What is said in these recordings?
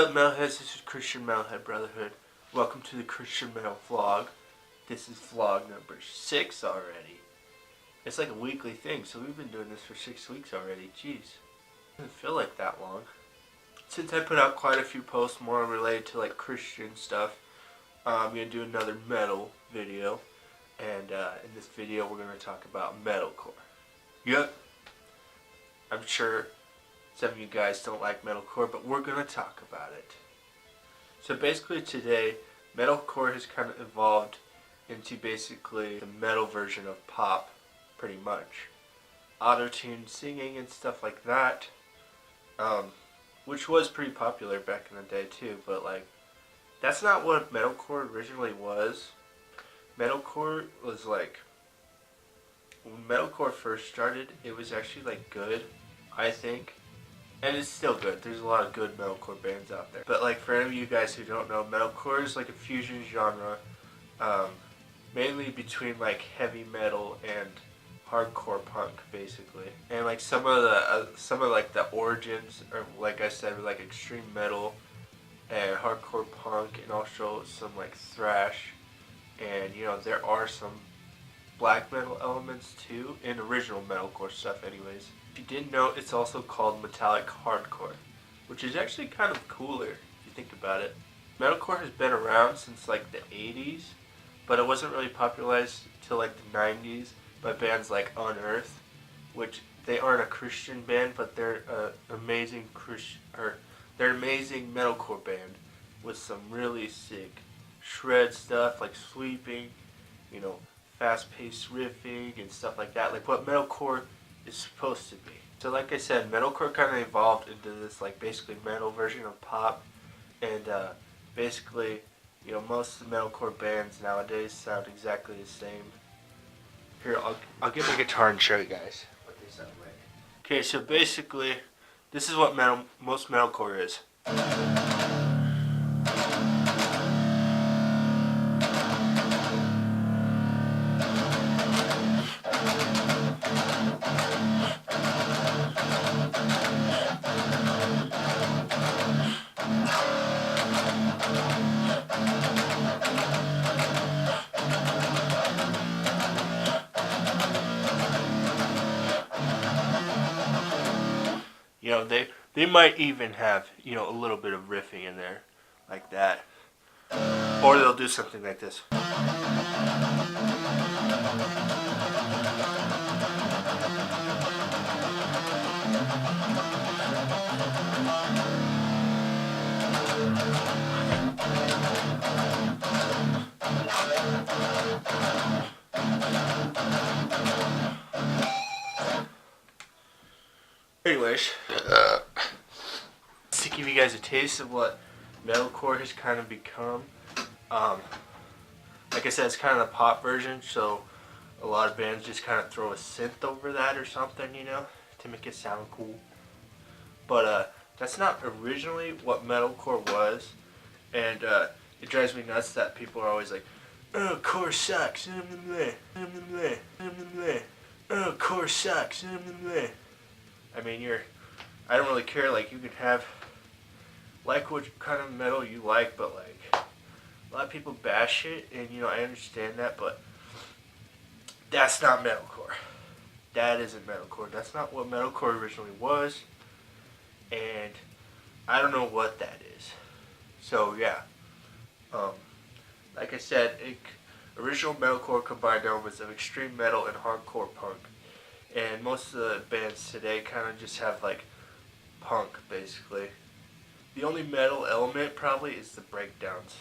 up, Metalheads? This is Christian Metalhead Brotherhood. Welcome to the Christian Metal Vlog. This is vlog number 6 already. It's like a weekly thing, so we've been doing this for 6 weeks already. Jeez. It doesn't feel like that long. Since I put out quite a few posts more related to like Christian stuff, I'm going to do another metal video. And in this video we're going to talk about metalcore. Yep. I'm sure some of you guys don't like metalcore, but we're going to talk about it. So basically today, metalcore has kind of evolved into basically the metal version of pop, pretty much. Auto-tuned singing and stuff like that, which was pretty popular back in the day too, but like, that's not what metalcore originally was. Metalcore was like, when metalcore first started, it was actually like good, I think. And it's still good. There's a lot of good metalcore bands out there. But like for any of you guys who don't know, metalcore is like a fusion genre, mainly between like heavy metal and hardcore punk, basically. And like some of like the origins, or like I said, like extreme metal and hardcore punk, and also some like thrash. And you know, there are some black metal elements too in original metalcore stuff, anyways. If you didn't know, it's also called metallic hardcore, which is actually kind of cooler if you think about it. Metalcore has been around since like the 80s, but it wasn't really popularized till like the 90s by bands like Unearth, which they aren't a Christian band, but they're an amazing they're an amazing metalcore band with some really sick shred stuff, like sweeping, you know, fast-paced riffing and stuff like that, like what metalcore is supposed to be. So like I said, metalcore kind of evolved into this like basically metal version of pop, and basically, you know, most of the metalcore bands nowadays sound exactly the same. Here, I'll get my guitar and show you guys what they sound like. Okay, so basically, this is what most metalcore is. You know, they might even have, you know, a little bit of riffing in there, like that. Or they'll do something like this. Anyways, to give you guys a taste of what metalcore has kind of become, like I said, it's kind of the pop version, so a lot of bands just kind of throw a synth over that or something, you know, to make it sound cool. But that's not originally what metalcore was, and it drives me nuts that people are always like, oh, core sucks, oh, core sucks, I mean, I don't really care, like, you can have, like what kind of metal you like, but like, a lot of people bash it, and you know, I understand that, but that's not metalcore. That isn't metalcore. That's not what metalcore originally was, and I don't know what that is. So yeah, like I said, original metalcore combined elements of extreme metal and hardcore punk. And most of the bands today kind of just have like punk, basically. The only metal element probably is the breakdowns.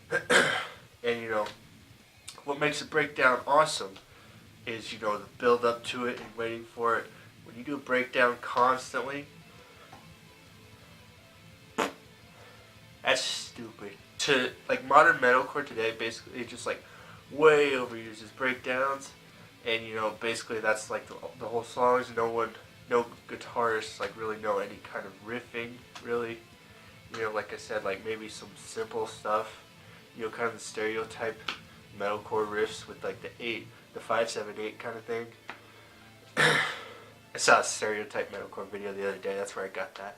And you know, what makes a breakdown awesome is, you know, the build up to it and waiting for it. When you do a breakdown constantly, that's stupid. To like modern metalcore today, basically it just like way overuses breakdowns. And you know, basically that's like the whole songs. No guitarists like really know any kind of riffing, really. You know, like I said, like maybe some simple stuff. You know, kind of the stereotype metalcore riffs with like the 5-7-8 kind of thing. I saw a stereotype metalcore video the other day. That's where I got that.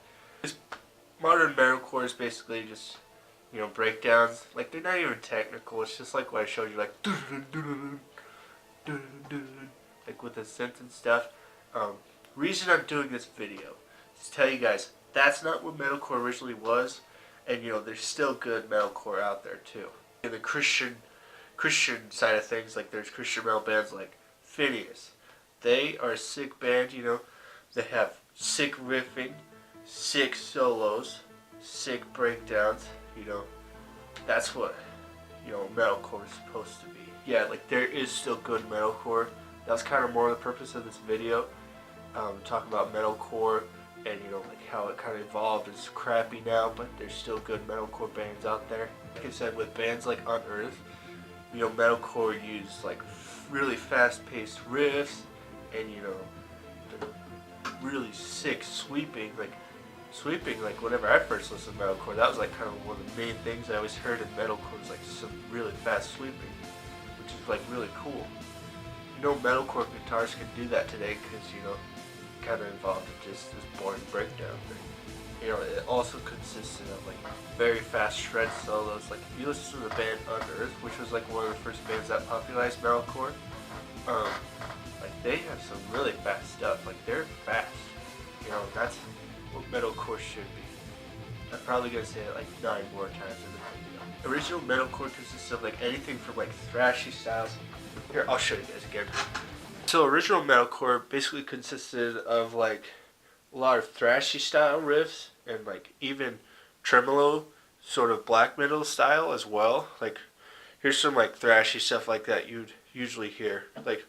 modern metalcore is basically just, you know, breakdowns. Like, they're not even technical. It's just like what I showed you, like, like with the synth and stuff. Reason I'm doing this video is to tell you guys that's not what metalcore originally was, and you know there's still good metalcore out there too. In the Christian side of things, like there's Christian metal bands like Phineas. They are a sick band, you know. They have sick riffing, sick solos, sick breakdowns, you know. That's what, you know, metalcore is supposed to be. Yeah, like there is still good metalcore. That's kind of more the purpose of this video. Talking about metalcore and, you know, like how it kind of evolved. It's crappy now, but there's still good metalcore bands out there. Like I said, with bands like Unearth, you know, metalcore used like really fast-paced riffs and, you know, really sick sweeping. Like whenever I first listened to metalcore, that was like kind of one of the main things I always heard in metalcore was like some really fast sweeping, which is like really cool. You know, metalcore guitars can do that today because, you know, kind of involved in just this boring breakdown thing. You know, it also consisted of like very fast shred solos. Like if you listen to the band Unearth, which was like one of the first bands that popularized metalcore, like they have some really fast stuff. Like they're fast. You know, that's what metalcore should be. I'm probably gonna say it like 9 more times in the video. Original metalcore consists of like anything from like thrashy styles. Here, I'll show you guys again. So original metalcore basically consisted of like a lot of thrashy style riffs and like even tremolo sort of black metal style as well. Like here's some like thrashy stuff like that you'd usually hear. Like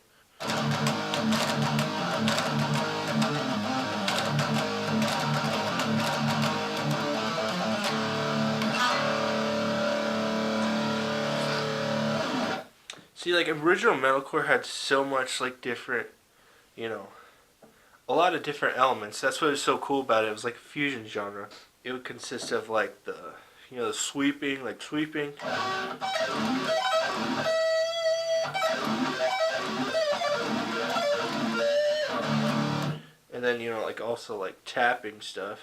see, like original metalcore had so much like different, you know, a lot of different elements. That's what was so cool about it. It was like a fusion genre. It would consist of like the, you know, the sweeping, like sweeping. And then, you know, like also like tapping stuff.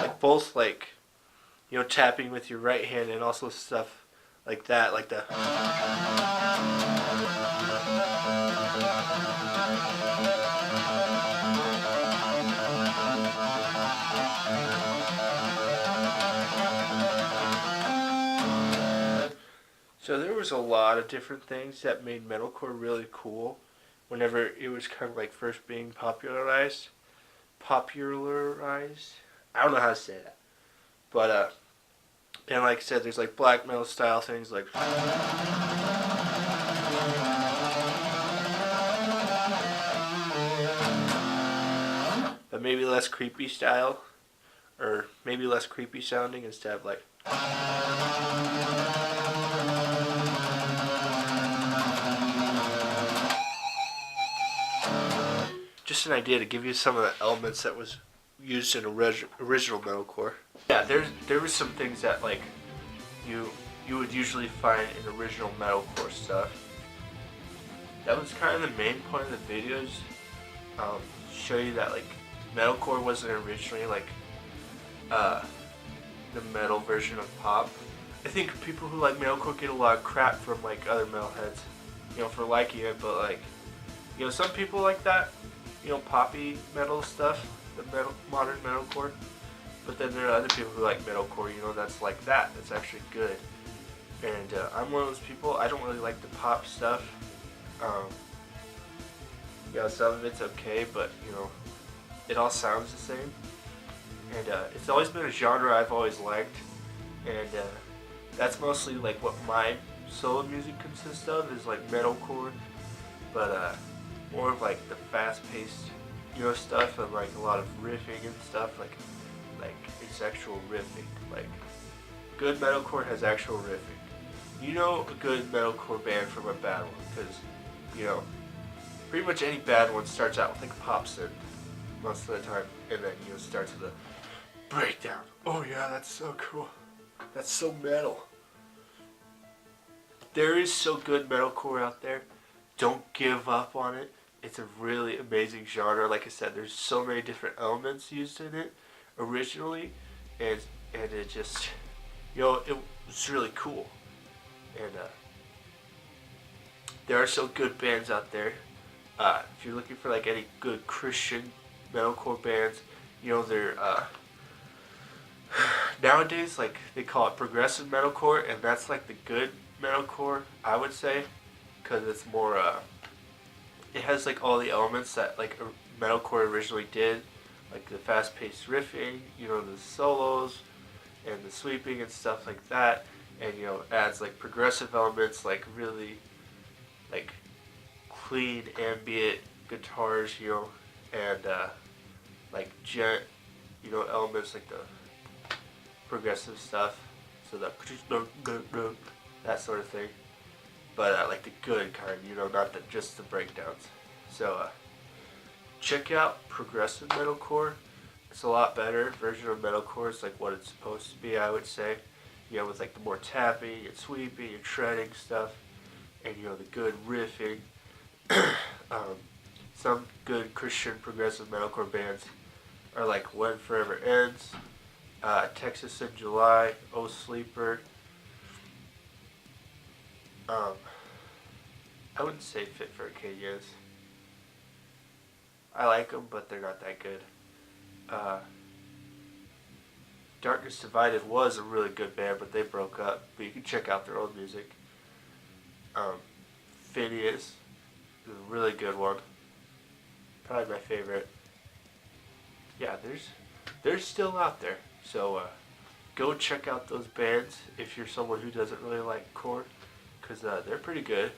Like both like, you know, tapping with your right hand and also stuff like that, like the. So there was a lot of different things that made metalcore really cool whenever it was kind of like first being popularized. Popularized? I don't know how to say that. But, and like I said, there's like black metal style things like. But maybe less creepy style. Or maybe less creepy sounding instead of like. Just an idea to give you some of the elements that was used in original metalcore. Yeah, there was some things that like you would usually find in original metalcore stuff. That was kind of the main point of the videos. Show you that like metalcore wasn't originally like the metal version of pop. I think people who like metalcore get a lot of crap from like other metalheads, you know, for liking it, but like, you know, some people like that, you know, poppy metal stuff, the modern metalcore. But then there are other people who like metalcore, you know, that's like that. That's actually good. And I'm one of those people. I don't really like the pop stuff. You know, some of it's okay, but you know, it all sounds the same. And it's always been a genre I've always liked. And that's mostly like what my solo music consists of, is like metalcore. But more of like the fast-paced, you know, stuff, and like a lot of riffing and stuff, like it's actual riffing. Like good metalcore has actual riffing. You know a good metalcore band from a bad one, because you know pretty much any bad one starts out with like a pop synth most of the time, and then you know starts with a breakdown. Oh yeah, that's so cool. That's so metal. There is so good metalcore out there. don't give up on it. It's a really amazing genre. Like I said, there's so many different elements used in it originally, and it just, it was really cool. And there are some good bands out there. If you're looking for like any good Christian metalcore bands, they're nowadays, like, they call it progressive metalcore, and that's like the good metalcore, I would say, because it's more it has like all the elements that like metalcore originally did, like the fast-paced riffing, the solos and the sweeping and stuff like that, and adds like progressive elements, like really like clean ambient guitars, and like gent, elements like the progressive stuff, so that sort of thing. But like the good kind, not just the breakdowns. So check out progressive metalcore. It's a lot better version of metalcore. It's like what it's supposed to be, I would say. With like the more tapping and sweeping and shredding stuff, and the good riffing. Some good Christian progressive metalcore bands are like When Forever Ends, Texas in July, Oh Sleeper. I wouldn't say Fit for a Kid is. I like them, but they're not that good. Darkness Divided was a really good band, but they broke up. But you can check out their old music. Phineas is a really good one. Probably my favorite. Yeah, they're still out there. So go check out those bands if you're someone who doesn't really like core, because they're pretty good.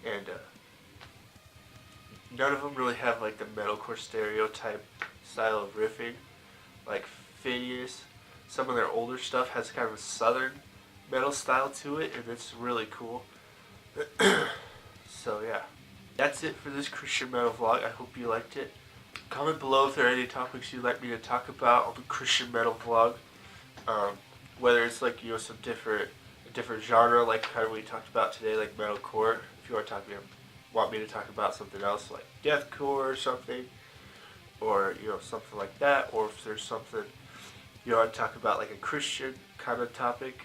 And none of them really have like the metalcore stereotype style of riffing. Like Phineas, some of their older stuff has kind of a southern metal style to it, and it's really cool. So yeah, that's it for this Christian metal vlog. I hope you liked it. Comment below if there are any topics you'd like me to talk about on the Christian metal vlog. Whether it's like some a different genre, like kind of we talked about today, like metalcore. If you want me to talk about something else like deathcore or something, or something like that, or if there's something I'd talk about like a Christian kind of topic,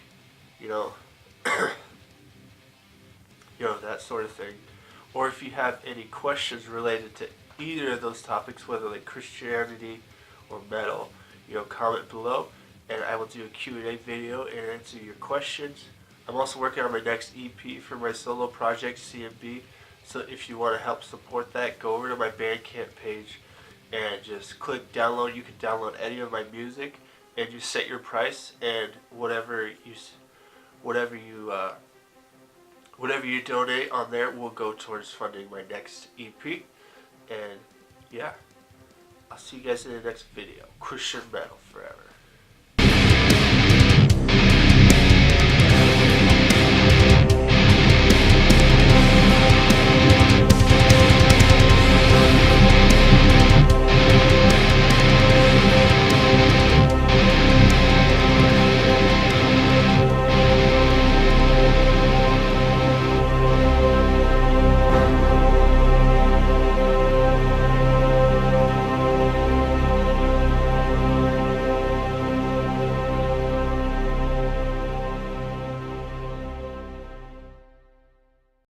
that sort of thing. Or if you have any questions related to either of those topics, whether like Christianity or metal, comment below, and I will do a Q&A video and answer your questions. I'm also working on my next EP for my solo project, CMB, so if you want to help support that, go over to my Bandcamp page and just click download. You can download any of my music, and you set your price, and whatever you donate on there will go towards funding my next EP. And yeah, I'll see you guys in the next video. Christian metal forever.